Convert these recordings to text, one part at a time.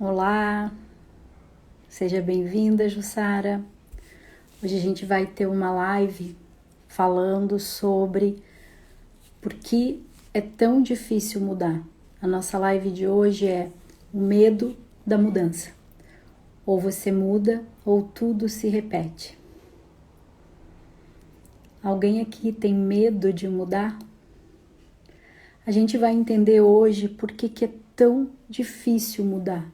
Olá, seja bem-vinda, Jussara. Hoje a gente vai ter uma live falando sobre por que é tão difícil mudar. A nossa live de hoje é o medo da mudança. Ou você muda ou tudo se repete. Alguém aqui tem medo de mudar? A gente vai entender hoje por que é tão difícil mudar.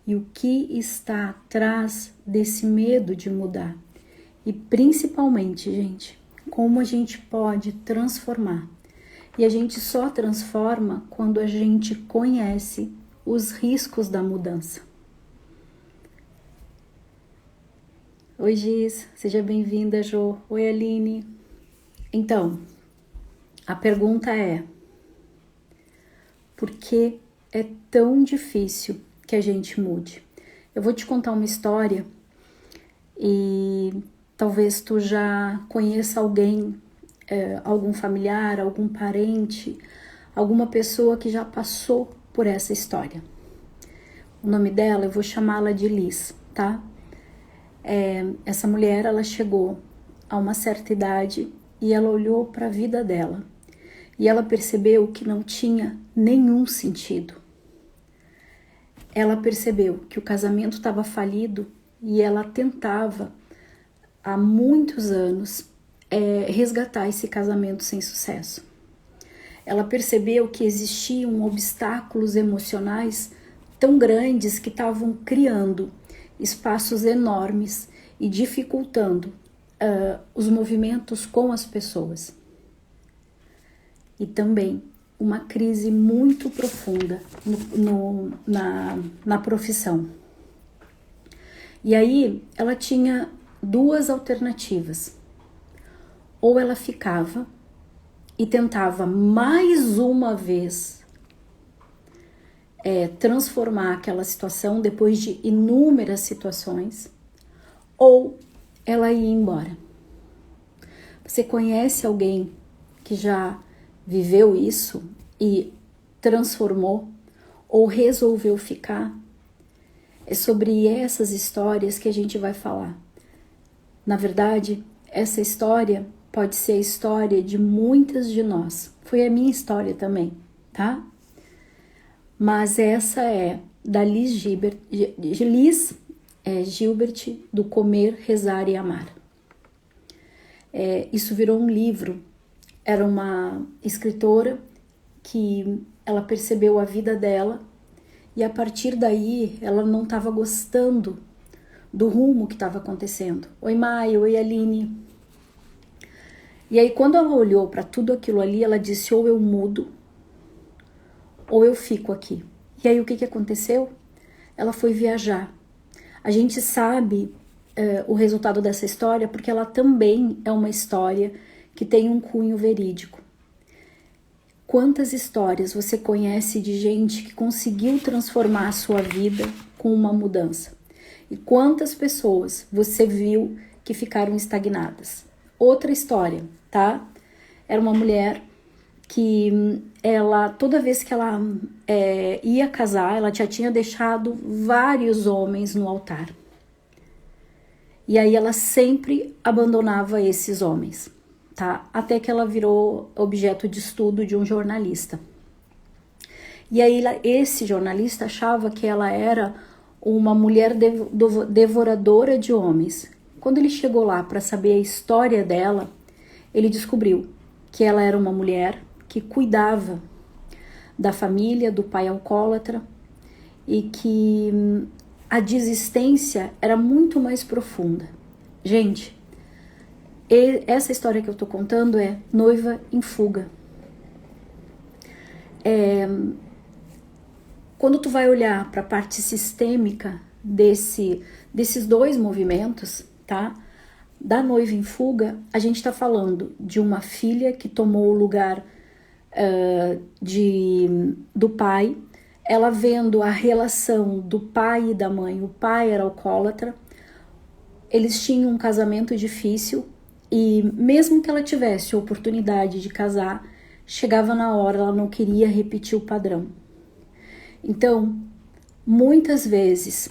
E o que está atrás desse medo de mudar. E principalmente, gente, como a gente pode transformar. E a gente só transforma quando a gente conhece os riscos da mudança. Oi, Giz, seja bem-vinda, Jo. Oi, Aline. Então, a pergunta é: por que é tão difícil que a gente mude? Eu vou te contar uma história e talvez tu já conheça alguém, algum familiar, algum parente, alguma pessoa que já passou por essa história. O nome dela, eu vou chamá-la de Liz, tá? Essa mulher, ela chegou a uma certa idade e ela olhou para a vida dela e ela percebeu que não tinha nenhum sentido. Ela percebeu que o casamento estava falido e ela tentava há muitos anos resgatar esse casamento sem sucesso. Ela percebeu que existiam obstáculos emocionais tão grandes que estavam criando espaços enormes e dificultando os movimentos com as pessoas. E também uma crise muito profunda na profissão. E aí ela tinha duas alternativas. Ou ela ficava e tentava mais uma vez transformar aquela situação depois de inúmeras situações, ou ela ia embora. Você conhece alguém que já viveu isso e transformou ou resolveu ficar? É sobre essas histórias que a gente vai falar. Na verdade, essa história pode ser a história de muitas de nós. Foi a minha história também, tá? Mas essa é da Liz Gilbert, do Comer, Rezar e Amar. Isso virou um livro. Era uma escritora que ela percebeu a vida dela e a partir daí ela não estava gostando do rumo que estava acontecendo. Oi, Maia, oi, Aline. E aí quando ela olhou para tudo aquilo ali, ela disse: ou eu mudo ou eu fico aqui. E aí o que aconteceu? Ela foi viajar. A gente sabe o resultado dessa história porque ela também é uma história que tem um cunho verídico. Quantas histórias você conhece de gente que conseguiu transformar a sua vida com uma mudança? E quantas pessoas você viu que ficaram estagnadas? Outra história, tá? Era uma mulher que toda vez que ela ia casar, ela já tinha deixado vários homens no altar. E aí ela sempre abandonava esses homens, tá? Até que ela virou objeto de estudo de um jornalista. E aí esse jornalista achava que ela era uma mulher devoradora de homens. Quando ele chegou lá para saber a história dela, ele descobriu que ela era uma mulher que cuidava da família, do pai alcoólatra, e que a desistência era muito mais profunda. Gente, essa história que eu tô contando é Noiva em Fuga. Quando tu vai olhar para a parte sistêmica desses dois movimentos, tá? Da Noiva em Fuga, a gente está falando de uma filha que tomou o lugar do pai, ela vendo a relação do pai e da mãe. O pai era alcoólatra, eles tinham um casamento difícil e mesmo que ela tivesse a oportunidade de casar, chegava na hora, ela não queria repetir o padrão. Então, muitas vezes,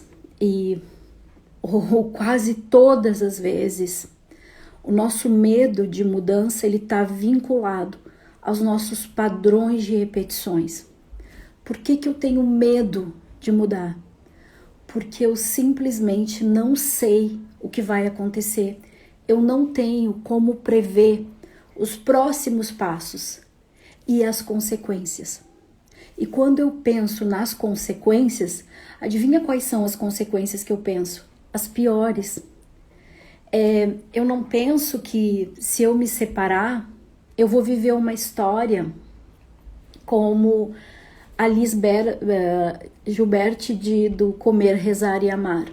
ou quase todas as vezes, o nosso medo de mudança ele está vinculado aos nossos padrões de repetições. Por que eu tenho medo de mudar? Porque eu simplesmente não sei o que vai acontecer. Eu não tenho como prever os próximos passos e as consequências. E quando eu penso nas consequências, adivinha quais são as consequências que eu penso? As piores. Eu não penso que se eu me separar, eu vou viver uma história como a Gilberte do Comer, Rezar e Amar.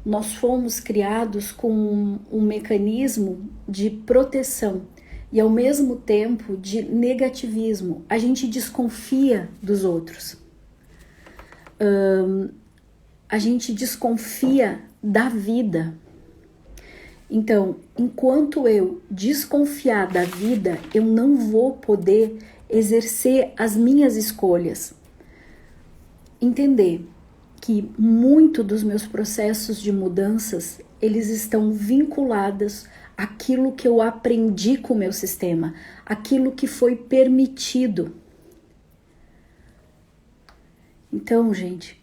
Nós fomos criados com um mecanismo de proteção e ao mesmo tempo de negativismo. A gente desconfia dos outros. A gente desconfia da vida. Então, enquanto eu desconfiar da vida, eu não vou poder exercer as minhas escolhas. Entender que muito dos meus processos de mudanças, eles estão vinculados àquilo que eu aprendi com o meu sistema, aquilo que foi permitido. Então, gente,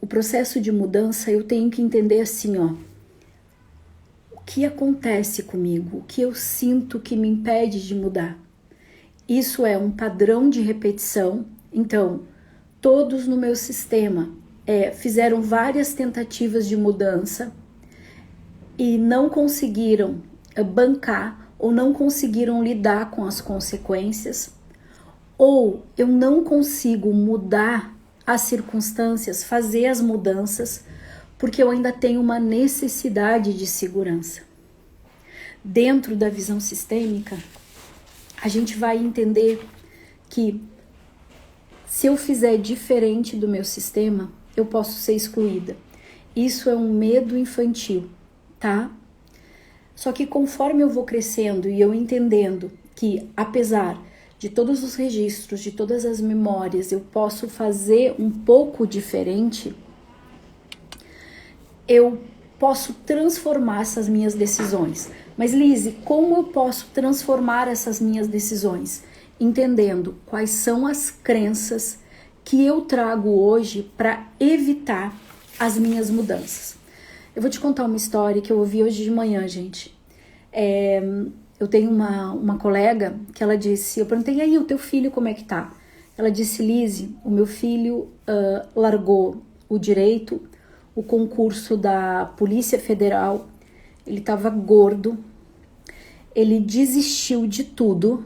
o processo de mudança eu tenho que entender assim, ó. O que acontece comigo? O que eu sinto que me impede de mudar? Isso é um padrão de repetição. Então, todos no meu sistema fizeram várias tentativas de mudança e não conseguiram bancar ou não conseguiram lidar com as consequências, ou eu não consigo mudar as circunstâncias, fazer as mudanças, porque eu ainda tenho uma necessidade de segurança. Dentro da visão sistêmica, a gente vai entender que se eu fizer diferente do meu sistema, eu posso ser excluída. Isso é um medo infantil, tá? Só que conforme eu vou crescendo e eu entendendo que, apesar de todos os registros, de todas as memórias, eu posso fazer um pouco diferente, eu posso transformar essas minhas decisões. Mas, Lise, como eu posso transformar essas minhas decisões? Entendendo quais são as crenças que eu trago hoje para evitar as minhas mudanças. Eu vou te contar uma história que eu ouvi hoje de manhã, gente. Eu tenho uma colega que ela disse, eu perguntei, e aí, o teu filho como é que tá? Ela disse, Lise, o meu filho largou o direito, o concurso da Polícia Federal, ele estava gordo, ele desistiu de tudo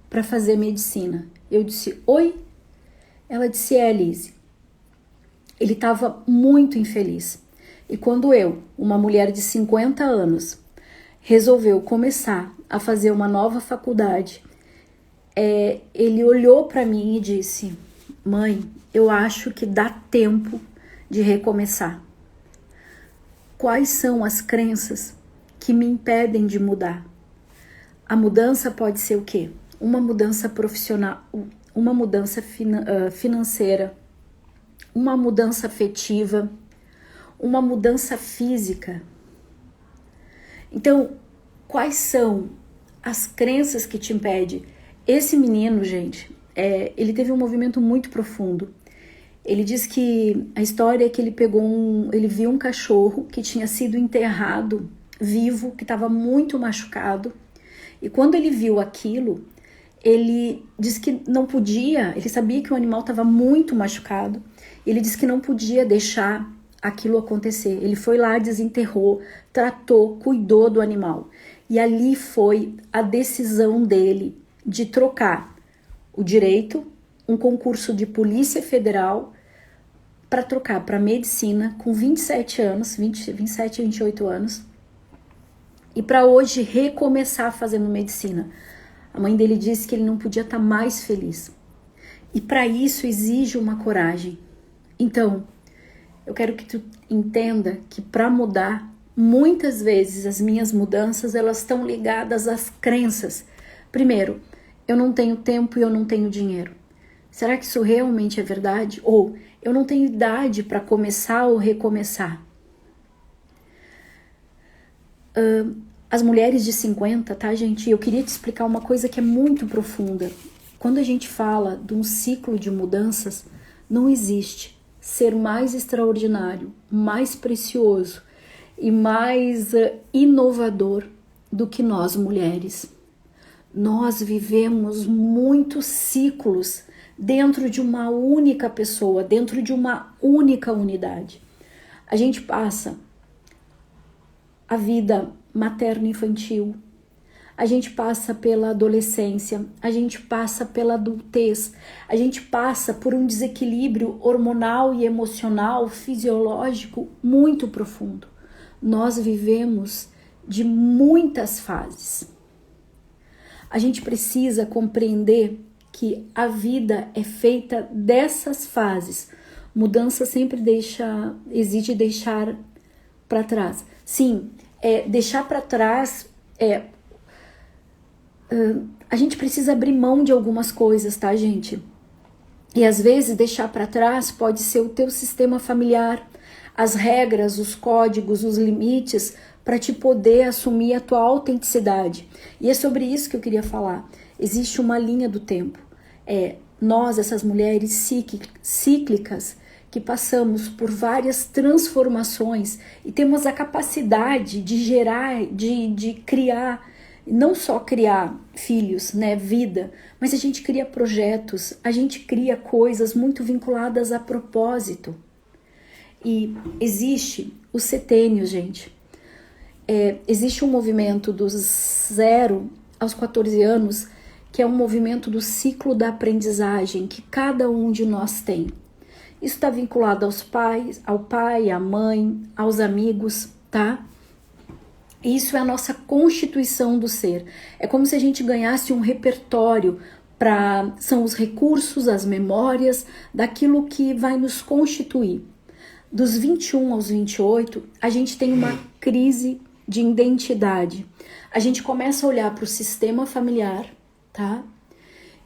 para fazer medicina. Eu disse, oi? Ela disse, Lise. Ele estava muito infeliz. E quando eu, uma mulher de 50 anos, resolveu começar a fazer uma nova faculdade, ele olhou para mim e disse, mãe, eu acho que dá tempo de recomeçar. Quais são as crenças que me impedem de mudar? A mudança pode ser o quê? Uma mudança profissional, uma mudança financeira, uma mudança afetiva, uma mudança física. Então, quais são as crenças que te impedem? Esse menino, gente, ele teve um movimento muito profundo. Ele diz que a história é que ele viu um cachorro que tinha sido enterrado vivo, que estava muito machucado. E quando ele viu aquilo, ele disse que não podia, ele sabia que o animal estava muito machucado. Ele disse que não podia deixar aquilo acontecer. Ele foi lá, desenterrou, tratou, cuidou do animal. E ali foi a decisão dele de trocar o direito, um concurso de Polícia Federal, para trocar para medicina com 27 anos, 27, 28 anos, e para hoje recomeçar fazendo medicina. A mãe dele disse que ele não podia estar mais feliz. E para isso exige uma coragem. Então, eu quero que tu entenda que para mudar, muitas vezes as minhas mudanças, elas estão ligadas às crenças. Primeiro, eu não tenho tempo e eu não tenho dinheiro. Será que isso realmente é verdade? Ou eu não tenho idade para começar ou recomeçar? As mulheres de 50, tá, gente? Eu queria te explicar uma coisa que é muito profunda. Quando a gente fala de um ciclo de mudanças, não existe ser mais extraordinário, mais precioso e mais inovador do que nós mulheres. Nós vivemos muitos ciclos dentro de uma única pessoa, dentro de uma única unidade. A gente passa a vida materno-infantil, a gente passa pela adolescência, a gente passa pela adultez, a gente passa por um desequilíbrio hormonal e emocional, fisiológico muito profundo. Nós vivemos de muitas fases. A gente precisa compreender que a vida é feita dessas fases. Mudança sempre exige deixar para trás. Sim, deixar para trás a gente precisa abrir mão de algumas coisas, tá, gente? E às vezes deixar para trás pode ser o teu sistema familiar, as regras, os códigos, os limites, para te poder assumir a tua autenticidade. E é sobre isso que eu queria falar. Existe uma linha do tempo. Nós, essas mulheres cíclicas, que passamos por várias transformações e temos a capacidade de gerar, de criar, não só criar filhos, né, vida, mas a gente cria projetos, a gente cria coisas muito vinculadas a propósito. E existe o setênio, gente. Existe um movimento dos 0 aos 14 anos, que é um movimento do ciclo da aprendizagem que cada um de nós tem. Isso está vinculado aos pais, ao pai, à mãe, aos amigos, tá? Isso é a nossa constituição do ser. É como se a gente ganhasse um repertório são os recursos, as memórias daquilo que vai nos constituir. Dos 21 aos 28, a gente tem uma crise de identidade. A gente começa a olhar para o sistema familiar, tá?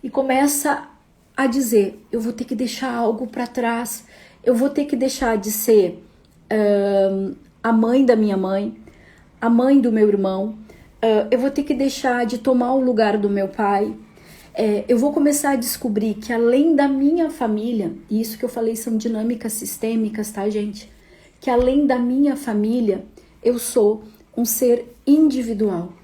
E começa a dizer, eu vou ter que deixar algo para trás, eu vou ter que deixar de ser a mãe da minha mãe, a mãe do meu irmão, eu vou ter que deixar de tomar o lugar do meu pai, eu vou começar a descobrir que além da minha família, e isso que eu falei são dinâmicas sistêmicas, tá, gente? Que além da minha família, eu sou um ser individual.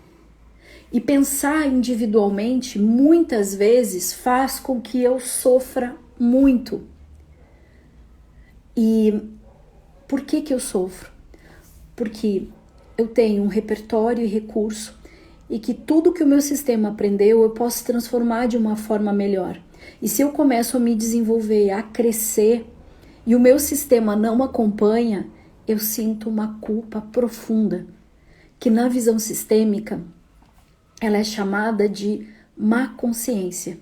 E pensar individualmente, muitas vezes, faz com que eu sofra muito. E por que eu sofro? Porque eu tenho um repertório e recurso e que tudo que o meu sistema aprendeu eu posso transformar de uma forma melhor. E se eu começo a me desenvolver, a crescer, e o meu sistema não acompanha, eu sinto uma culpa profunda, que na visão sistêmica, ela é chamada de má consciência.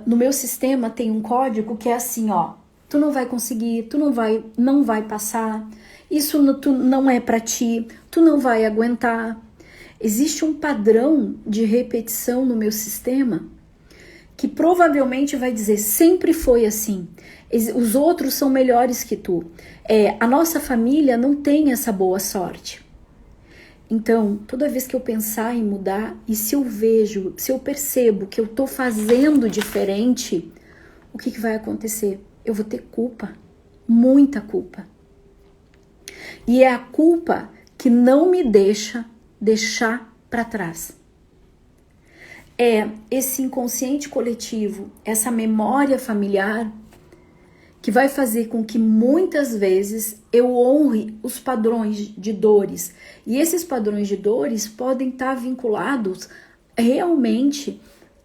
No meu sistema tem um código que é assim, ó, tu não vai conseguir, tu não vai passar, isso não é para ti, tu não vai aguentar. Existe um padrão de repetição no meu sistema que provavelmente vai dizer, sempre foi assim, os outros são melhores que tu, a nossa família não tem essa boa sorte. Então, toda vez que eu pensar em mudar, e se eu percebo que eu tô fazendo diferente, o que vai acontecer? Eu vou ter culpa, muita culpa. E é a culpa que não me deixar para trás. É esse inconsciente coletivo, essa memória familiar, que vai fazer com que muitas vezes eu honre os padrões de dores. E esses padrões de dores podem estar vinculados realmente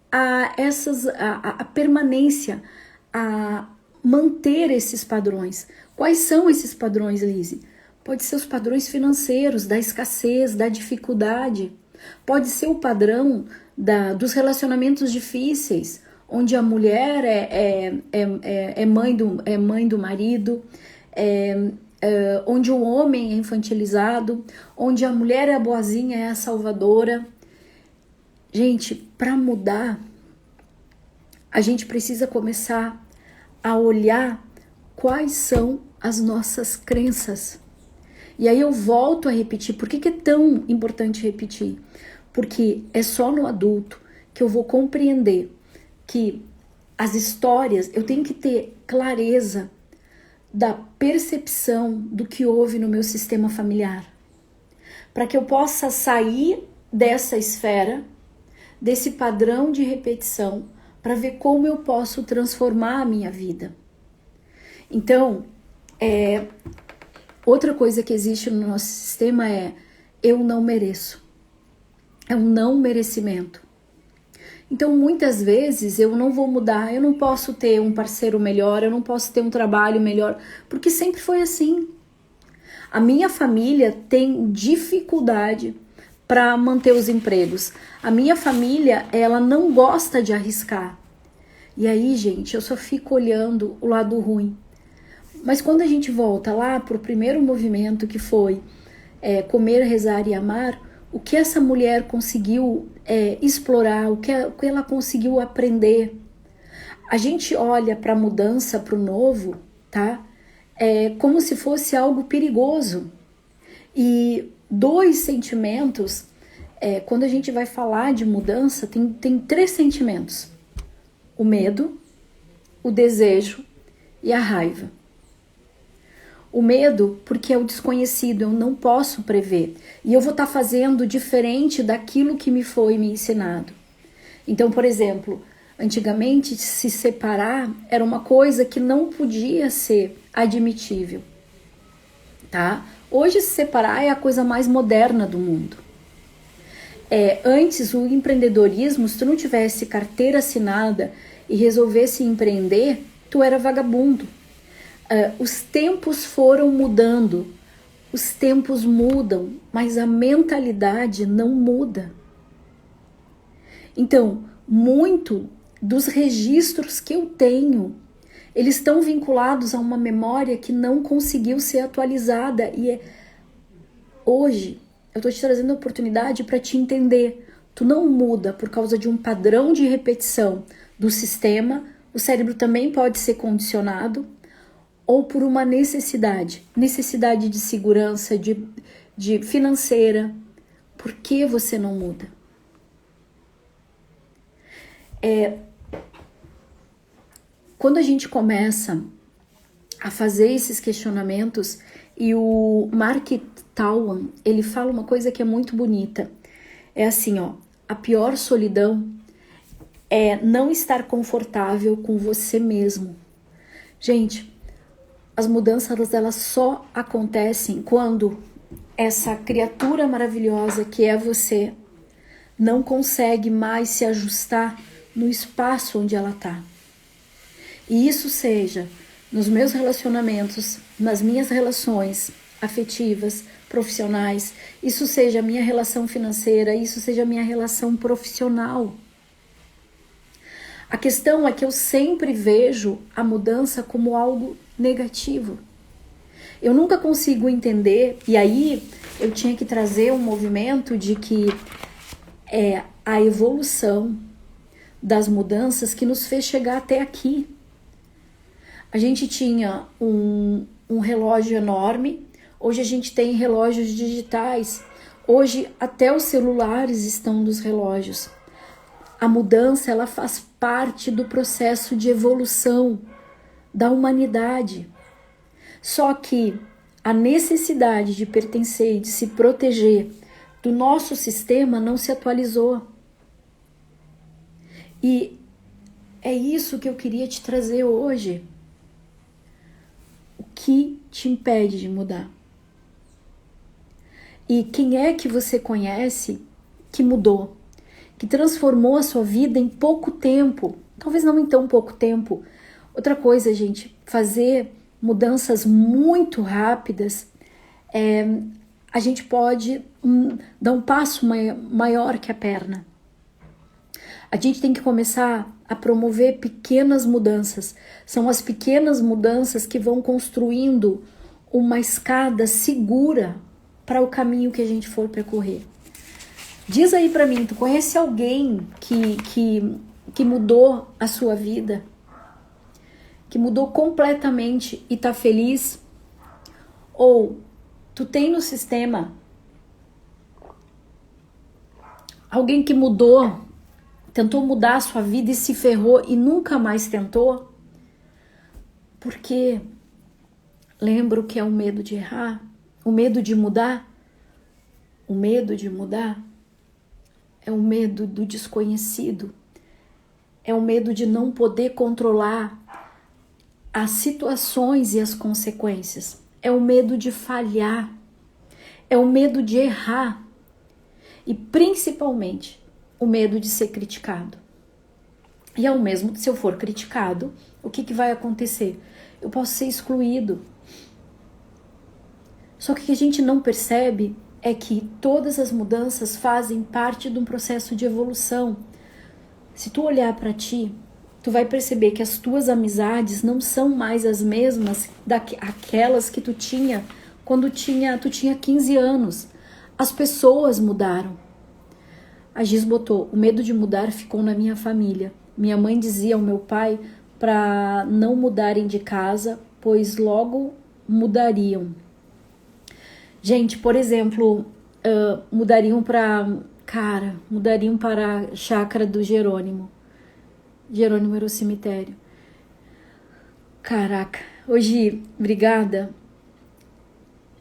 a permanência, a manter esses padrões. Quais são esses padrões, Lise? Pode ser os padrões financeiros, da escassez, da dificuldade. Pode ser o padrão dos relacionamentos difíceis, onde a mulher é mãe do marido, onde o homem é infantilizado, onde a mulher é a boazinha, é a salvadora. Gente, para mudar, a gente precisa começar a olhar quais são as nossas crenças. E aí eu volto a repetir. Por que é tão importante repetir? Porque é só no adulto que eu vou compreender que as histórias, eu tenho que ter clareza da percepção do que houve no meu sistema familiar, para que eu possa sair dessa esfera, desse padrão de repetição, para ver como eu posso transformar a minha vida. Então, outra coisa que existe no nosso sistema é eu não mereço. É um não merecimento. Então, muitas vezes eu não vou mudar, eu não posso ter um parceiro melhor, eu não posso ter um trabalho melhor, porque sempre foi assim. A minha família tem dificuldade para manter os empregos. A minha família, ela não gosta de arriscar. E aí, gente, eu só fico olhando o lado ruim. Mas quando a gente volta lá para o primeiro movimento, que foi comer, rezar e amar, o que essa mulher conseguiu explorar, o que ela conseguiu aprender. A gente olha para a mudança, para o novo, tá? Como se fosse algo perigoso. E dois sentimentos, quando a gente vai falar de mudança, tem três sentimentos: o medo, o desejo e a raiva. O medo, porque é o desconhecido, eu não posso prever. E eu vou estar fazendo diferente daquilo que me foi me ensinado. Então, por exemplo, antigamente se separar era uma coisa que não podia ser admitível, tá? Hoje se separar é a coisa mais moderna do mundo. Antes, o empreendedorismo, se tu não tivesse carteira assinada e resolvesse empreender, tu era vagabundo. Os tempos foram mudando, os tempos mudam, mas a mentalidade não muda. Então, muito dos registros que eu tenho, eles estão vinculados a uma memória que não conseguiu ser atualizada. E hoje, eu estou te trazendo a oportunidade para te entender. Tu não muda por causa de um padrão de repetição do sistema, o cérebro também pode ser condicionado, ou por uma necessidade de segurança, de financeira. Por que você não muda? Quando a gente começa a fazer esses questionamentos, e o Mark Twain, ele fala uma coisa que é muito bonita. É assim, ó: a pior solidão é não estar confortável com você mesmo. Gente, as mudanças, elas só acontecem quando essa criatura maravilhosa que é você não consegue mais se ajustar no espaço onde ela está. E isso seja nos meus relacionamentos, nas minhas relações afetivas, profissionais, isso seja a minha relação financeira, isso seja a minha relação profissional. A questão é que eu sempre vejo a mudança como algo negativo. Eu nunca consigo entender, e aí eu tinha que trazer um movimento de que é a evolução das mudanças que nos fez chegar até aqui. A gente tinha um relógio enorme, hoje a gente tem relógios digitais, hoje até os celulares estão nos relógios. A mudança, ela faz parte do processo de evolução da humanidade. Só que a necessidade de pertencer e de se proteger do nosso sistema não se atualizou. E é isso que eu queria te trazer hoje. O que te impede de mudar? E quem é que você conhece que mudou? Que transformou a sua vida em pouco tempo? Talvez não em tão pouco tempo. Outra coisa, gente, fazer mudanças muito rápidas, a gente pode dar um passo maior que a perna. A gente tem que começar a promover pequenas mudanças. São as pequenas mudanças que vão construindo uma escada segura para o caminho que a gente for percorrer. Diz aí para mim, tu conhece alguém que que mudou a sua vida, que mudou completamente e tá feliz? Ou tu tem no sistema alguém que mudou, tentou mudar a sua vida e se ferrou e nunca mais tentou? Porque lembra o que é o medo de errar? O medo de mudar? O medo de mudar é o medo do desconhecido. É o medo de não poder controlar as situações e as consequências. É o medo de falhar. É o medo de errar. E principalmente o medo de ser criticado. E ao mesmo, se eu for criticado, o que vai acontecer? Eu posso ser excluído. Só que o que a gente não percebe é que todas as mudanças fazem parte de um processo de evolução. Se tu olhar para ti, tu vai perceber que as tuas amizades não são mais as mesmas daquelas que tu tinha quando tu tinha 15 anos. As pessoas mudaram. A Giz botou: o medo de mudar ficou na minha família. Minha mãe dizia ao meu pai para não mudarem de casa, pois logo mudariam. Gente, por exemplo, mudariam para a chácara do Jerônimo. Jerônimo era o cemitério. Caraca, hoje, obrigada.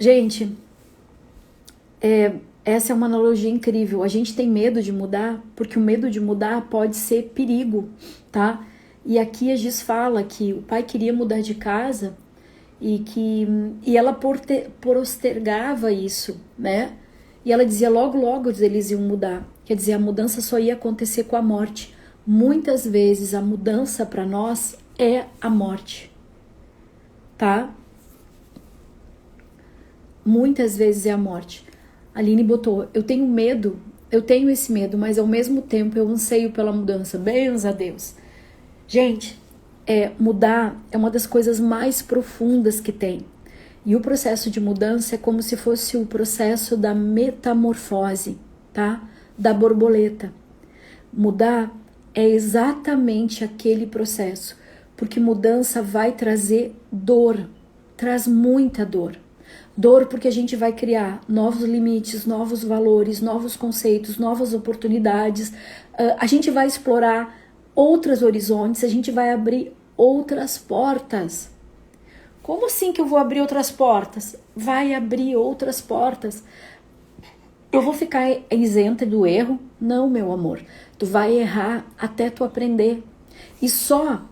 Gente, essa é uma analogia incrível. A gente tem medo de mudar, porque o medo de mudar pode ser perigo, tá? E aqui a Giz fala que o pai queria mudar de casa e ela postergava isso, né? E ela dizia logo eles iam mudar. Quer dizer, a mudança só ia acontecer com a morte. Muitas vezes a mudança para nós é a morte, tá? Muitas vezes é a morte. A Aline botou: eu tenho medo, eu tenho esse medo, mas ao mesmo tempo eu anseio pela mudança. Benza a Deus. Gente, mudar é uma das coisas mais profundas que tem. E o processo de mudança é como se fosse o processo da metamorfose, tá? Da borboleta. Mudar é exatamente aquele processo, porque mudança vai trazer dor, traz muita dor. Dor porque a gente vai criar novos limites, novos valores, novos conceitos, novas oportunidades. A gente vai explorar outros horizontes, a gente vai abrir outras portas. Como assim que eu vou abrir outras portas? Vai abrir outras portas. Eu vou ficar isenta do erro? Não, meu amor. Tu vai errar até tu aprender. E só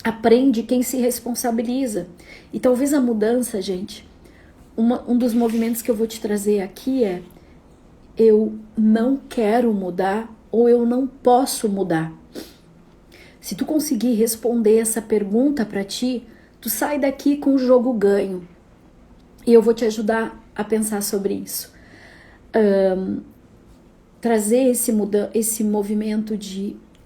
aprende quem se responsabiliza. E talvez a mudança, gente, um dos movimentos que eu vou te trazer aqui é: eu não quero mudar ou eu não posso mudar. Se tu conseguir responder essa pergunta para ti, tu sai daqui com o jogo ganho. E eu vou te ajudar a pensar sobre isso. Trazer esse movimento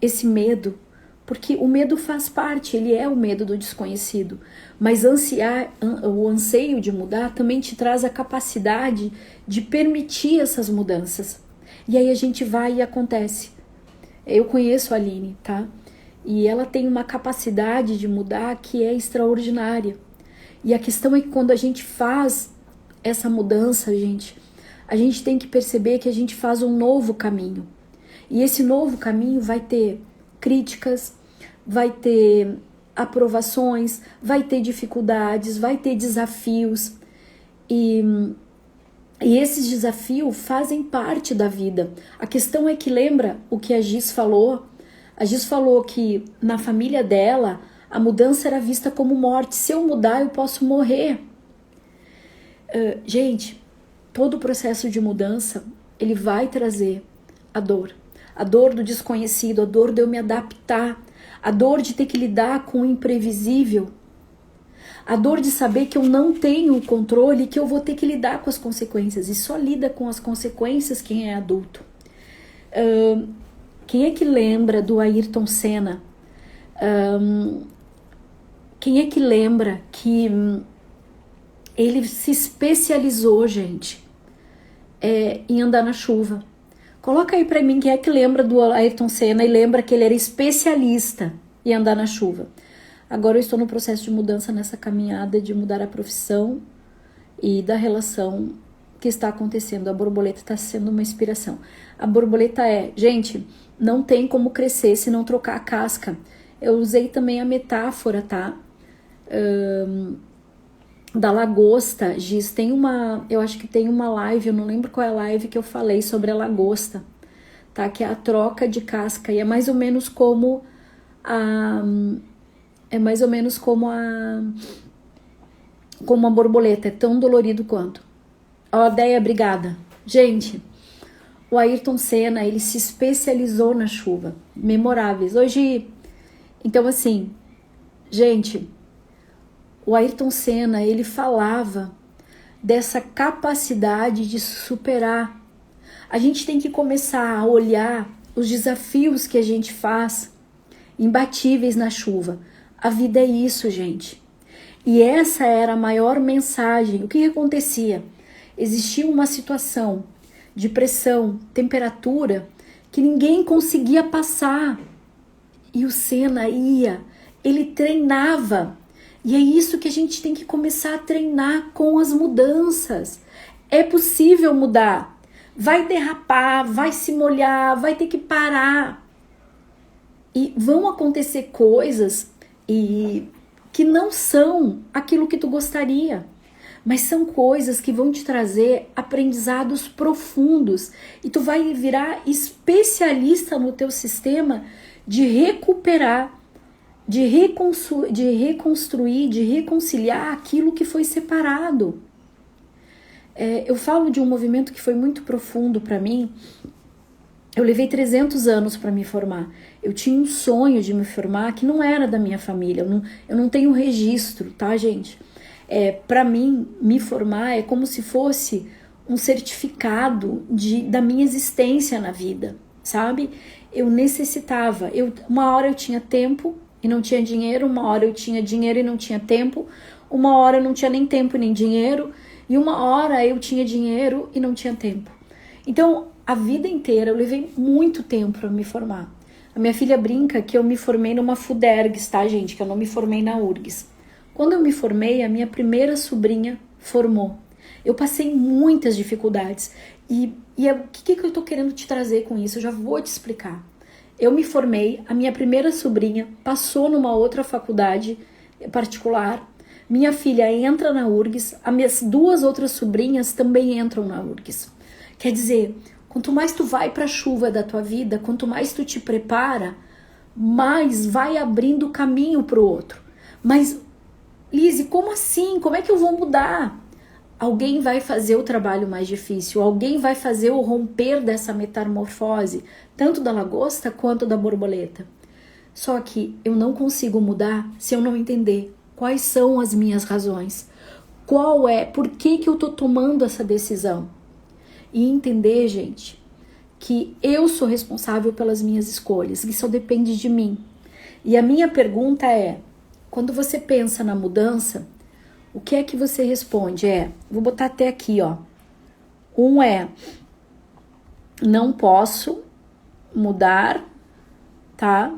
esse medo, porque o medo faz parte, ele é o medo do desconhecido, mas o anseio de mudar também te traz a capacidade de permitir essas mudanças. E aí a gente vai e acontece. Eu conheço a Aline, tá? E ela tem uma capacidade de mudar que é extraordinária. E a questão é que quando a gente faz essa mudança, gente, a gente tem que perceber que a gente faz um novo caminho. E esse novo caminho vai ter críticas, vai ter aprovações, vai ter dificuldades, vai ter desafios. E esses desafios fazem parte da vida. A questão é que lembra o que a Giz falou? A Giz falou que na família dela a mudança era vista como morte. Se eu mudar, eu posso morrer. Gente, todo o processo de mudança, ele vai trazer a dor do desconhecido, a dor de eu me adaptar, a dor de ter que lidar com o imprevisível, a dor de saber que eu não tenho o controle e que eu vou ter que lidar com as consequências. E só lida com as consequências quem é adulto. Quem é que lembra do Ayrton Senna? Quem é que lembra que ele se especializou, gente, em andar na chuva? Coloca aí pra mim quem é que lembra do Ayrton Senna e lembra que ele era especialista em andar na chuva. Agora eu estou no processo de mudança nessa caminhada de mudar a profissão e da relação que está acontecendo. A borboleta está sendo uma inspiração. A borboleta gente, não tem como crescer se não trocar a casca. Eu usei também a metáfora, tá? Da lagosta. Giz, eu acho que tem uma live, eu não lembro qual é a live que eu falei sobre a lagosta, tá? Que é a troca de casca, e é mais ou menos como a borboleta, é tão dolorido quanto. Ó, Deia, obrigada. Gente, o Ayrton Senna, ele se especializou na chuva, memoráveis. Hoje, então assim, gente, o Ayrton Senna, ele falava dessa capacidade de superar. A gente tem que começar a olhar os desafios que a gente faz imbatíveis na chuva. A vida é isso, gente. E essa era a maior mensagem. O que acontecia? Existia uma situação de pressão, temperatura, que ninguém conseguia passar. E o Senna ele treinava. E é isso que a gente tem que começar a treinar com as mudanças. É possível mudar. Vai derrapar, vai se molhar, vai ter que parar. E vão acontecer coisas que não são aquilo que tu gostaria. Mas são coisas que vão te trazer aprendizados profundos. E tu vai virar especialista no teu sistema de recuperar, de reconstruir, de reconciliar aquilo que foi separado. Eu falo de um movimento que foi muito profundo para mim. Eu levei 300 anos para me formar. Eu tinha um sonho de me formar que não era da minha família. Eu não tenho registro, tá, gente? Para mim, me formar é como se fosse um certificado da minha existência na vida, sabe? Eu necessitava. Uma hora eu tinha tempo e não tinha dinheiro, uma hora eu tinha dinheiro e não tinha tempo, uma hora eu não tinha nem tempo nem dinheiro, e uma hora eu tinha dinheiro e não tinha tempo. Então, a vida inteira eu levei muito tempo para me formar. A minha filha brinca que eu me formei numa FUDERGS, tá, gente? Que eu não me formei na URGS. Quando eu me formei, a minha primeira sobrinha formou. Eu passei muitas dificuldades. E o que eu tô querendo te trazer com isso? Eu já vou te explicar. Eu me formei, a minha primeira sobrinha passou numa outra faculdade particular. Minha filha entra na URGS, as minhas 2 outras sobrinhas também entram na URGS. Quer dizer, quanto mais tu vai para a chuva da tua vida, quanto mais tu te prepara, mais vai abrindo caminho para o outro. Mas, Lise, como assim? Como é que eu vou mudar? Alguém vai fazer o trabalho mais difícil, alguém vai fazer o romper dessa metamorfose, tanto da lagosta quanto da borboleta. Só que eu não consigo mudar se eu não entender quais são as minhas razões. Por que eu tô tomando essa decisão? E entender, gente, que eu sou responsável pelas minhas escolhas, que só depende de mim. E a minha pergunta quando você pensa na mudança, o que é que você responde? Vou botar até aqui, ó. Não posso mudar, tá?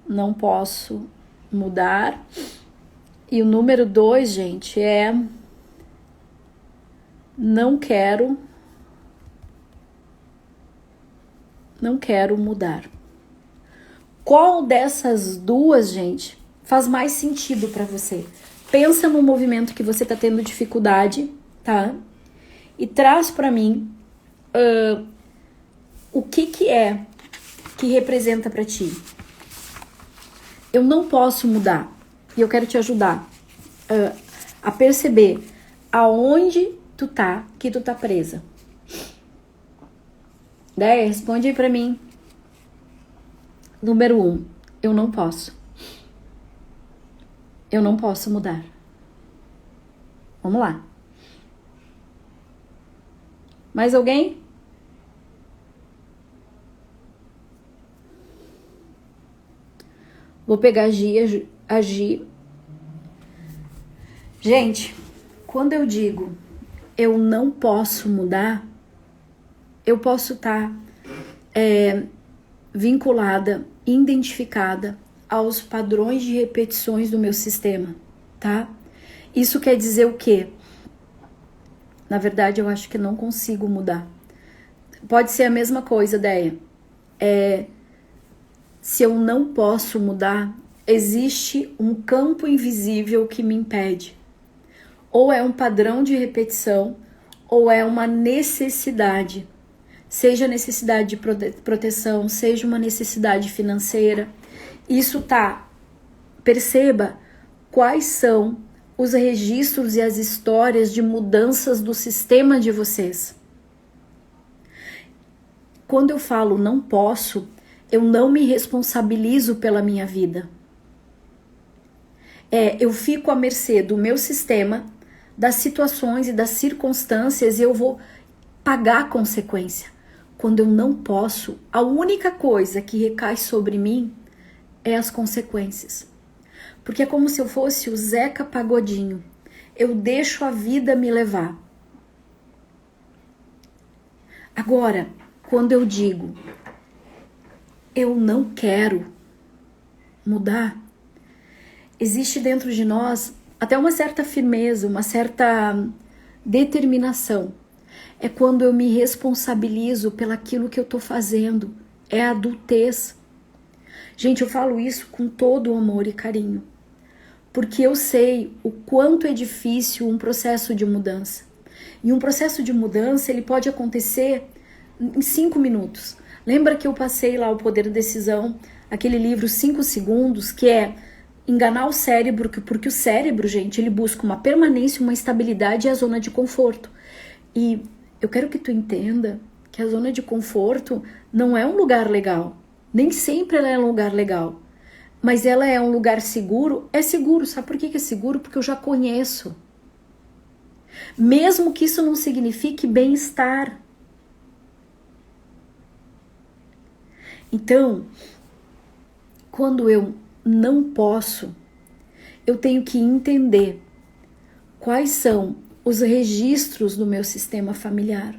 Não posso mudar. E o número 2, gente, não quero mudar. Qual dessas duas, gente, faz mais sentido para você? Pensa no movimento que você tá tendo dificuldade, tá? E traz para mim o que é que representa para ti. Eu não posso mudar. E eu quero te ajudar a perceber aonde que tu tá presa. Daí, responde aí pra mim. Número 1, eu não posso. Eu não posso mudar. Vamos lá. Mais alguém? Vou pegar agir. Gente, quando eu digo eu não posso mudar, eu posso estar vinculada, identificada aos padrões de repetições do meu sistema, tá? Isso quer dizer o quê? Na verdade, eu acho que não consigo mudar. Pode ser a mesma coisa, Deia. Se eu não posso mudar, existe um campo invisível que me impede. Ou é um padrão de repetição, ou é uma necessidade. Seja necessidade de proteção, seja uma necessidade financeira. Isso perceba quais são os registros e as histórias de mudanças do sistema de vocês. Quando eu falo não posso, eu não me responsabilizo pela minha vida. Eu fico à mercê do meu sistema, das situações e das circunstâncias, e eu vou pagar a consequência. Quando eu não posso, a única coisa que recai sobre mim é as consequências. Porque é como se eu fosse o Zeca Pagodinho. Eu deixo a vida me levar. Agora, quando eu digo eu não quero mudar, existe dentro de nós até uma certa firmeza, uma certa determinação. É quando eu me responsabilizo pelaquilo que eu tô fazendo. É a adultez. Gente, eu falo isso com todo o amor e carinho. Porque eu sei o quanto é difícil um processo de mudança. E um processo de mudança, ele pode acontecer em 5 minutos. Lembra que eu passei lá o Poder da Decisão, aquele livro 5 segundos, que é enganar o cérebro, porque o cérebro, gente, ele busca uma permanência, uma estabilidade e a zona de conforto. E eu quero que tu entenda que a zona de conforto não é um lugar legal. Nem sempre ela é um lugar legal. Mas ela é um lugar seguro. É seguro. Sabe por que é seguro? Porque eu já conheço. Mesmo que isso não signifique bem-estar. Então, quando eu não posso, eu tenho que entender quais são os registros do meu sistema familiar.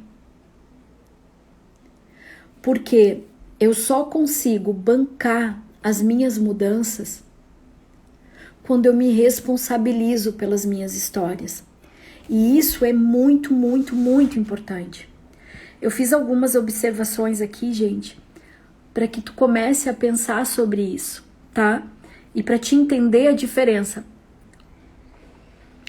Porque eu só consigo bancar as minhas mudanças quando eu me responsabilizo pelas minhas histórias. E isso é muito, muito, muito importante. Eu fiz algumas observações aqui, gente, para que tu comece a pensar sobre isso, tá? E para te entender a diferença.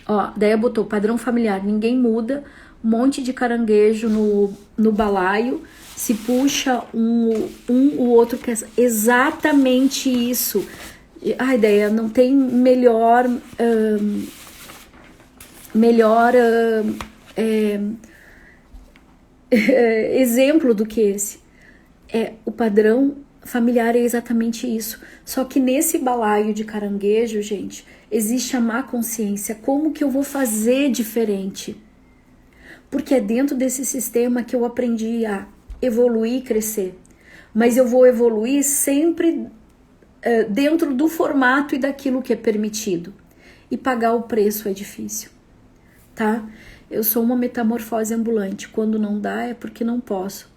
Ó, daí botou padrão familiar, ninguém muda, um monte de caranguejo no balaio, se puxa o outro quer. Exatamente isso. Ai, ideia, não tem melhor exemplo do que esse. O padrão familiar é exatamente isso. Só que nesse balaio de caranguejo, gente, existe a má consciência. Como que eu vou fazer diferente? Porque é dentro desse sistema que eu aprendi a evoluir e crescer. Mas eu vou evoluir sempre dentro do formato e daquilo que é permitido. E pagar o preço é difícil, tá? Eu sou uma metamorfose ambulante. Quando não dá é porque não posso.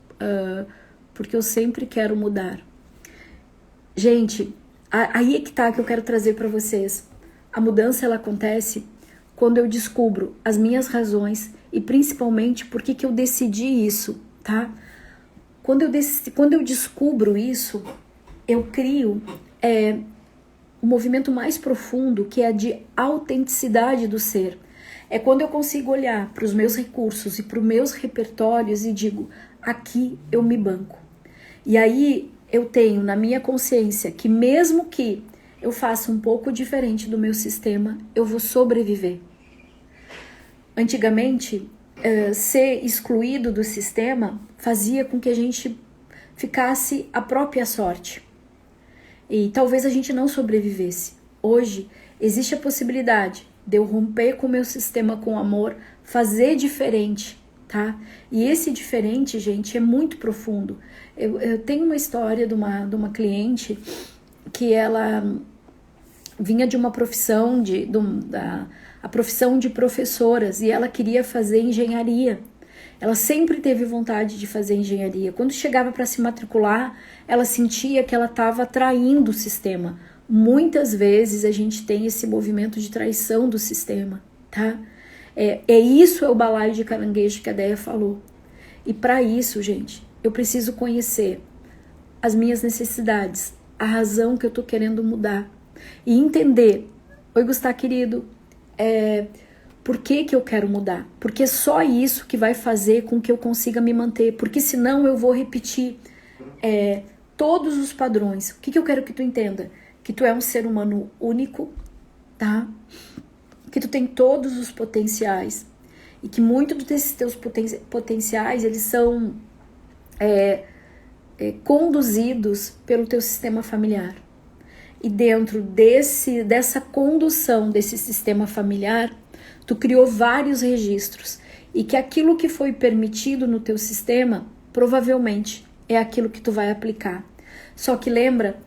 Porque eu sempre quero mudar. Gente, aí é que tá que eu quero trazer para vocês. A mudança, ela acontece quando eu descubro as minhas razões e principalmente por que eu decidi isso, tá? Quando eu descubro isso, eu crio um movimento mais profundo, que é a de autenticidade do ser. É quando eu consigo olhar para os meus recursos e para os meus repertórios e digo, aqui eu me banco. E aí eu tenho na minha consciência que mesmo que eu faça um pouco diferente do meu sistema, eu vou sobreviver. Antigamente, ser excluído do sistema fazia com que a gente ficasse à própria sorte. E talvez a gente não sobrevivesse. Hoje, existe a possibilidade de eu romper com o meu sistema com amor, fazer diferente, tá? E esse diferente, gente, é muito profundo. Eu tenho uma história de uma cliente que ela vinha de uma profissão, a profissão de professoras, e ela queria fazer engenharia. Ela sempre teve vontade de fazer engenharia. Quando chegava para se matricular, ela sentia que ela estava traindo o sistema. Muitas vezes a gente tem esse movimento de traição do sistema, tá? Isso é o balaio de caranguejo que a Déia falou. E para isso, gente, eu preciso conhecer as minhas necessidades, a razão que eu tô querendo mudar. E entender, oi Gustavo querido, por que eu quero mudar? Porque é só isso que vai fazer com que eu consiga me manter. Porque senão eu vou repetir todos os padrões. O que eu quero que tu entenda? Que tu é um ser humano único, tá? Que tu tem todos os potenciais. E que muitos desses teus potenciais, eles são conduzidos pelo teu sistema familiar. E dentro dessa condução desse sistema familiar, tu criou vários registros. E que aquilo que foi permitido no teu sistema, provavelmente, é aquilo que tu vai aplicar. Só que lembra,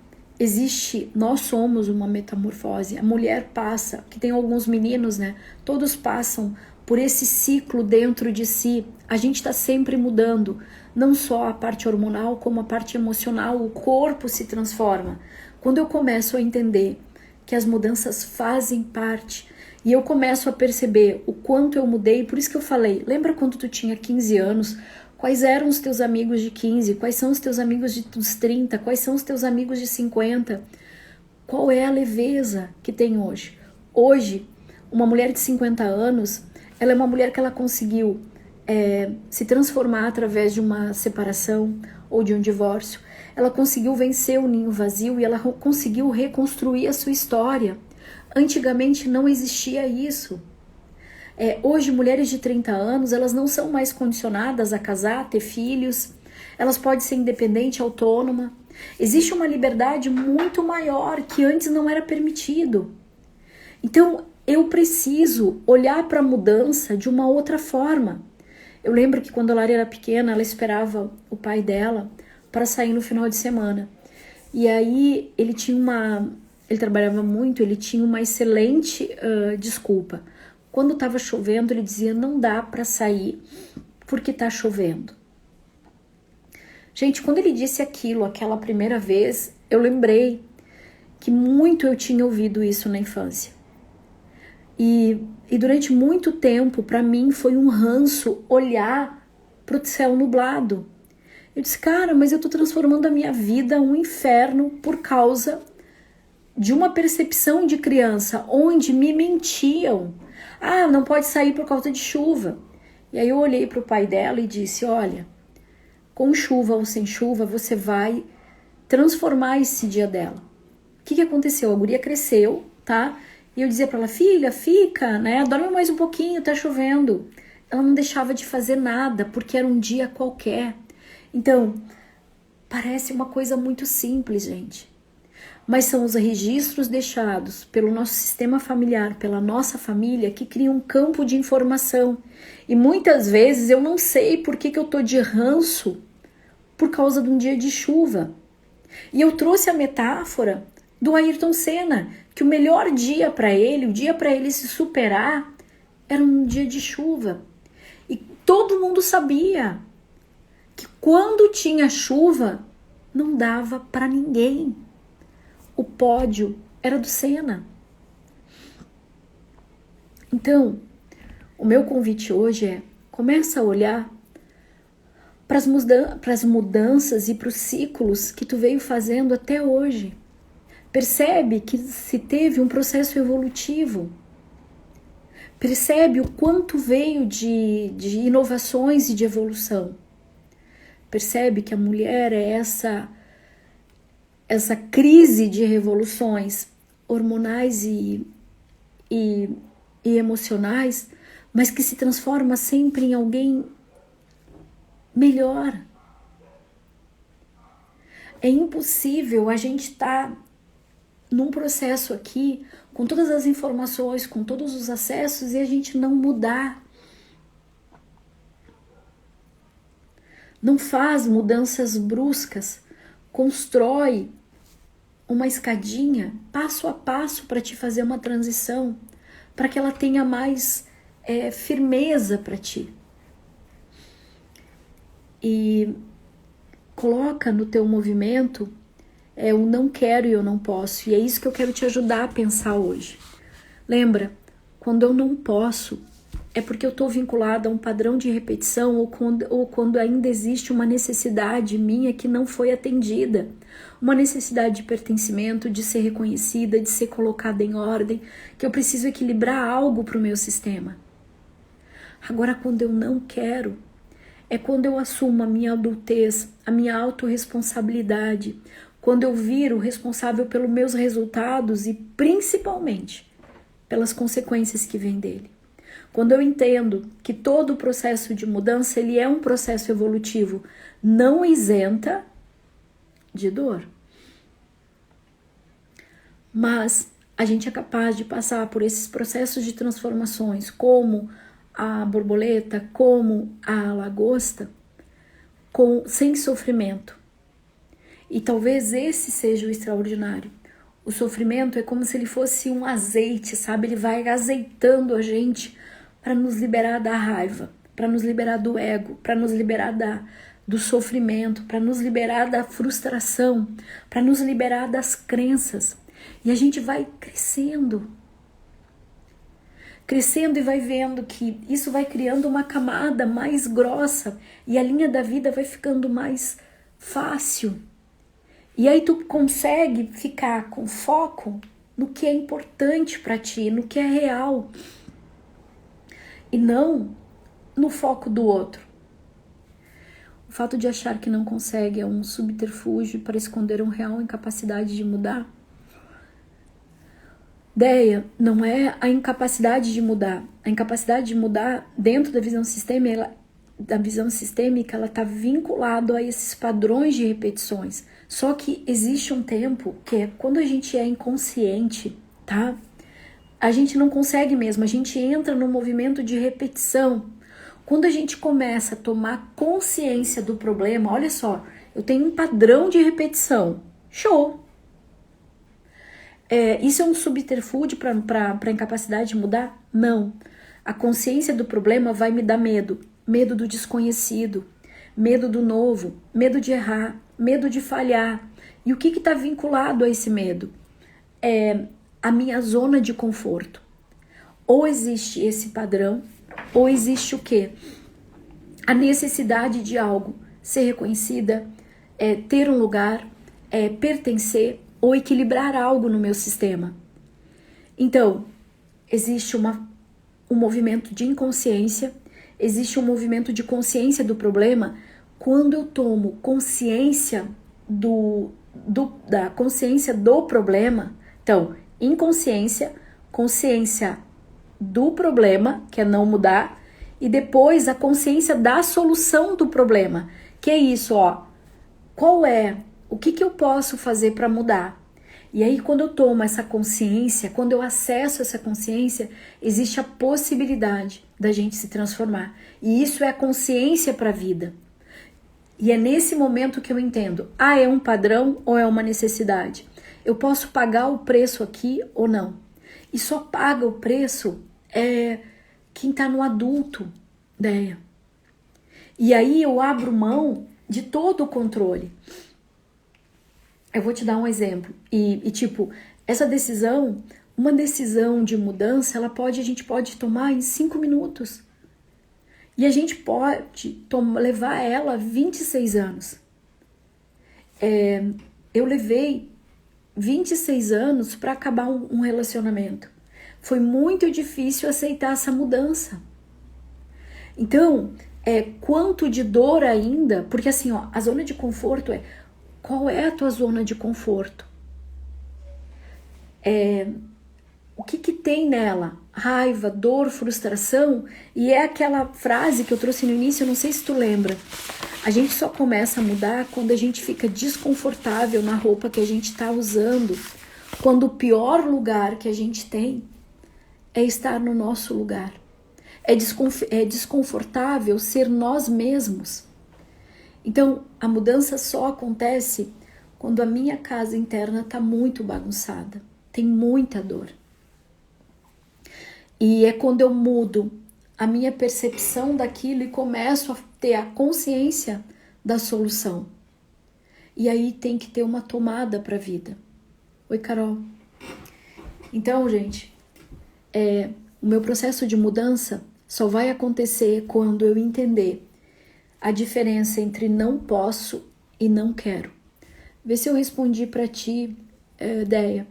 nós somos uma metamorfose. A mulher passa, que tem alguns meninos, né? Todos passam por esse ciclo dentro de si. A gente está sempre mudando, não só a parte hormonal, como a parte emocional, o corpo se transforma. Quando eu começo a entender que as mudanças fazem parte, e eu começo a perceber o quanto eu mudei, por isso que eu falei, lembra quando tu tinha 15 anos, quais eram os teus amigos de 15, quais são os teus amigos dos 30, quais são os teus amigos de 50, qual é a leveza que tem hoje? Hoje, uma mulher de 50 anos, ela é uma mulher que ela conseguiu se transformar através de uma separação ou de um divórcio. Ela conseguiu vencer o ninho vazio e ela conseguiu reconstruir a sua história. Antigamente não existia isso. Hoje, mulheres de 30 anos, elas não são mais condicionadas a casar, ter filhos. Elas podem ser independente, autônoma. Existe uma liberdade muito maior que antes não era permitido. Então, eu preciso olhar para a mudança de uma outra forma. Eu lembro que quando a Lara era pequena, ela esperava o pai dela para sair no final de semana. E aí, ele trabalhava muito, ele tinha uma excelente desculpa. Quando estava chovendo, ele dizia, não dá para sair porque está chovendo. Gente, quando ele disse aquela primeira vez, eu lembrei que muito eu tinha ouvido isso na infância. E durante muito tempo, para mim, foi um ranço olhar para o céu nublado. Eu disse, cara, mas eu estou transformando a minha vida um inferno por causa de uma percepção de criança, onde me mentiam. Ah, não pode sair por causa de chuva. E aí eu olhei para o pai dela e disse, olha, com chuva ou sem chuva, você vai transformar esse dia dela. O que aconteceu? A guria cresceu, tá? E eu dizia para ela, filha, fica, né? Dorme mais um pouquinho, tá chovendo. Ela não deixava de fazer nada, porque era um dia qualquer. Então, parece uma coisa muito simples, gente. Mas são os registros deixados pelo nosso sistema familiar, pela nossa família, que criam um campo de informação. E muitas vezes eu não sei por que eu tô de ranço por causa de um dia de chuva. E eu trouxe a metáfora do Ayrton Senna, que o melhor dia para ele, o dia para ele se superar, era um dia de chuva. E todo mundo sabia que quando tinha chuva, não dava para ninguém. O pódio era do Senna. Então, o meu convite hoje começa a olhar para as mudanças e para os ciclos que tu veio fazendo até hoje. Percebe que se teve um processo evolutivo. Percebe o quanto veio de inovações e de evolução. Percebe que a mulher é essa crise de revoluções hormonais e emocionais, mas que se transforma sempre em alguém melhor. É impossível a gente estar num processo aqui, com todas as informações, com todos os acessos, e a gente não mudar. Não faz mudanças bruscas, constrói uma escadinha, passo a passo, para te fazer uma transição, para que ela tenha mais firmeza para ti. e coloca no teu movimento o não quero e eu não posso. E é isso que eu quero te ajudar a pensar hoje. Lembra, quando eu não posso, é porque eu estou vinculada a um padrão de repetição ou quando ainda existe uma necessidade minha que não foi atendida. Uma necessidade de pertencimento, de ser reconhecida, de ser colocada em ordem, que eu preciso equilibrar algo para o meu sistema. Agora, quando eu não quero, é quando eu assumo a minha adultez, a minha autorresponsabilidade, quando eu viro responsável pelos meus resultados e principalmente pelas consequências que vêm dele. Quando eu entendo que todo o processo de mudança ele é um processo evolutivo, não isenta de dor. Mas a gente é capaz de passar por esses processos de transformações, como a borboleta, como a lagosta, sem sofrimento. E talvez esse seja o extraordinário. O sofrimento é como se ele fosse um azeite, sabe? Ele vai azeitando a gente para nos liberar da raiva, para nos liberar do ego, para nos liberar do sofrimento, para nos liberar da frustração, para nos liberar das crenças. E a gente vai crescendo e vai vendo que isso vai criando uma camada mais grossa e a linha da vida vai ficando mais fácil. E aí tu consegue ficar com foco no que é importante para ti, no que é real. E não no foco do outro. O fato de achar que não consegue é um subterfúgio para esconder uma real incapacidade de mudar. Ideia não é a incapacidade de mudar. A incapacidade de mudar dentro da visão sistêmica, ela está vinculada a esses padrões de repetições. Só que existe um tempo que é quando a gente é inconsciente, tá? A gente não consegue mesmo, a gente entra no movimento de repetição. Quando a gente começa a tomar consciência do problema, olha só, eu tenho um padrão de repetição. Show! Isso é um subterfúgio para a incapacidade de mudar? Não. A consciência do problema vai me dar medo. Medo do desconhecido, medo do novo, medo de errar, medo de falhar. E o que está vinculado a esse medo? É a minha zona de conforto. Ou existe esse padrão, ou existe o quê? A necessidade de algo ser reconhecida, ter um lugar, pertencer, ou equilibrar algo no meu sistema. Então, existe um movimento de inconsciência, existe um movimento de consciência do problema quando eu tomo consciência da consciência do problema. Então, inconsciência, consciência do problema, que é não mudar, e depois a consciência da solução do problema, que é isso, ó. O que eu posso fazer para mudar? E aí, quando eu tomo essa consciência, quando eu acesso essa consciência, existe a possibilidade da gente se transformar. E isso é a consciência para a vida. E é nesse momento que eu entendo, é um padrão ou é uma necessidade? Eu posso pagar o preço aqui ou não? E só paga o preço quem está no adulto, ideia. E aí eu abro mão de todo o controle. Eu vou te dar um exemplo. E tipo, essa decisão, uma decisão de mudança, a gente pode tomar em 5 minutos. E a gente pode levar ela 26 anos. Eu levei 26 anos para acabar um relacionamento. Foi muito difícil aceitar essa mudança. Então, quanto de dor ainda, porque assim, ó, a zona de conforto qual é a tua zona de conforto? O que tem nela? Raiva, dor, frustração? E é aquela frase que eu trouxe no início, eu não sei se tu lembra. A gente só começa a mudar quando a gente fica desconfortável na roupa que a gente está usando. Quando o pior lugar que a gente tem é estar no nosso lugar. É desconfortável ser nós mesmos. Então, a mudança só acontece quando a minha casa interna está muito bagunçada. Tem muita dor. E é quando eu mudo a minha percepção daquilo e começo ter a consciência da solução. E aí tem que ter uma tomada para a vida. Oi, Carol. Então, gente, o meu processo de mudança só vai acontecer quando eu entender a diferença entre não posso e não quero. Vê se eu respondi para ti, Deia.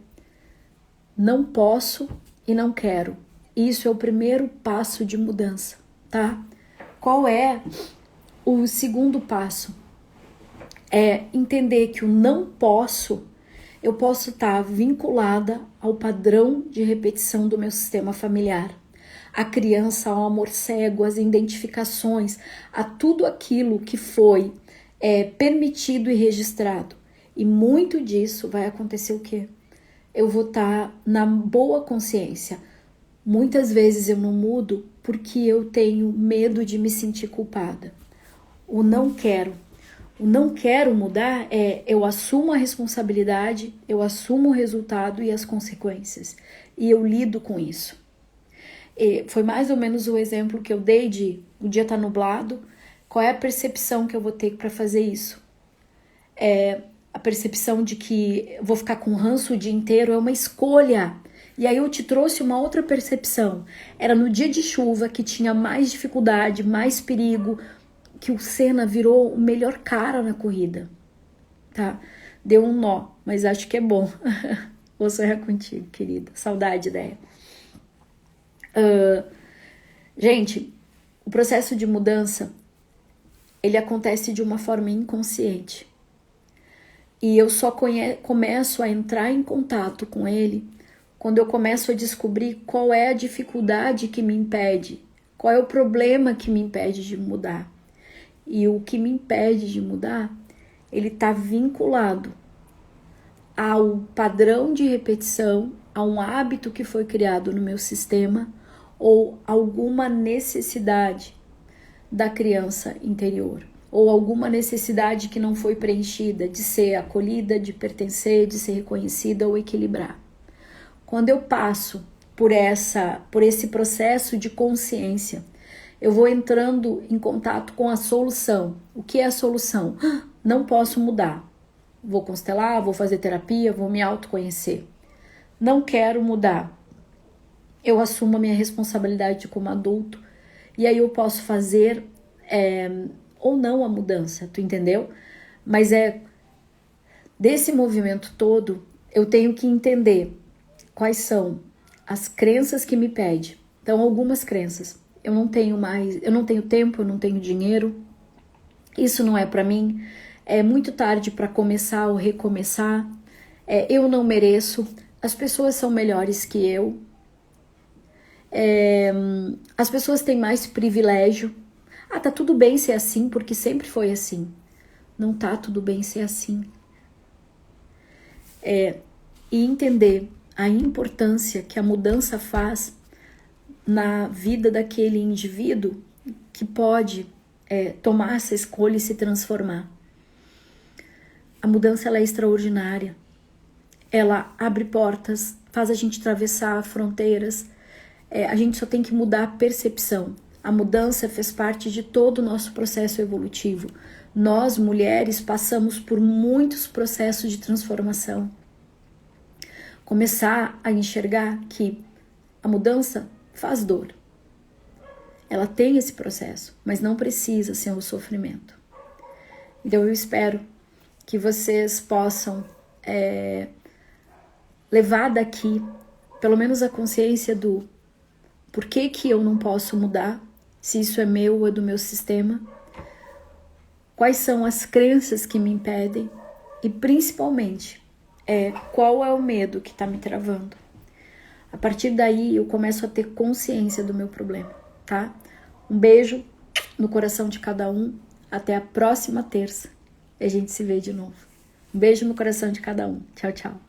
Não posso e não quero. Isso é o primeiro passo de mudança, tá? Qual é o segundo passo? É entender que o não posso, eu posso estar vinculada ao padrão de repetição do meu sistema familiar. A criança, ao amor cego, às identificações, a tudo aquilo que foi permitido e registrado. E muito disso vai acontecer o quê? Eu vou estar na boa consciência. Muitas vezes eu não mudo porque eu tenho medo de me sentir culpada. O não quero. O não quero mudar eu assumo a responsabilidade, eu assumo o resultado e as consequências. E eu lido com isso. Foi mais ou menos o exemplo que eu dei de o dia tá nublado, qual é a percepção que eu vou ter para fazer isso? A percepção de que eu vou ficar com ranço o dia inteiro é uma escolha. E aí eu te trouxe uma outra percepção. Era no dia de chuva que tinha mais dificuldade, mais perigo, que o Senna virou o melhor cara na corrida. Tá? Deu um nó, mas acho que é bom. Vou sonhar contigo, querida. Saudade, ideia. Gente, o processo de mudança, ele acontece de uma forma inconsciente. E eu só começo a entrar em contato com ele quando eu começo a descobrir qual é a dificuldade que me impede, qual é o problema que me impede de mudar. E o que me impede de mudar, ele está vinculado ao padrão de repetição, a um hábito que foi criado no meu sistema ou alguma necessidade da criança interior. Ou alguma necessidade que não foi preenchida de ser acolhida, de pertencer, de ser reconhecida ou equilibrar. Quando eu passo por esse processo de consciência, eu vou entrando em contato com a solução. O que é a solução? Não posso mudar. Vou constelar, vou fazer terapia, vou me autoconhecer. Não quero mudar. Eu assumo a minha responsabilidade como adulto e aí eu posso fazer ou não a mudança, tu entendeu? Mas desse movimento todo, eu tenho que entender quais são as crenças que me impedem. Então, algumas crenças. Eu não tenho tempo, eu não tenho dinheiro. Isso não é para mim. É muito tarde para começar ou recomeçar. Eu não mereço. As pessoas são melhores que eu. As pessoas têm mais privilégio. Tá tudo bem ser assim, porque sempre foi assim. Não tá tudo bem ser assim. E entender a importância que a mudança faz na vida daquele indivíduo que pode tomar essa escolha e se transformar. A mudança ela é extraordinária. Ela abre portas, faz a gente atravessar fronteiras. A gente só tem que mudar a percepção. A mudança fez parte de todo o nosso processo evolutivo. Nós, mulheres, passamos por muitos processos de transformação. Começar a enxergar que a mudança faz dor. Ela tem esse processo, mas não precisa ser um sofrimento. Então eu espero que vocês possam levar daqui, pelo menos a consciência do por que eu não posso mudar, se isso é meu ou é do meu sistema, quais são as crenças que me impedem e principalmente qual é o medo que está me travando. A partir daí eu começo a ter consciência do meu problema, tá? Um beijo no coração de cada um, até a próxima terça e a gente se vê de novo. Um beijo no coração de cada um. Tchau, tchau.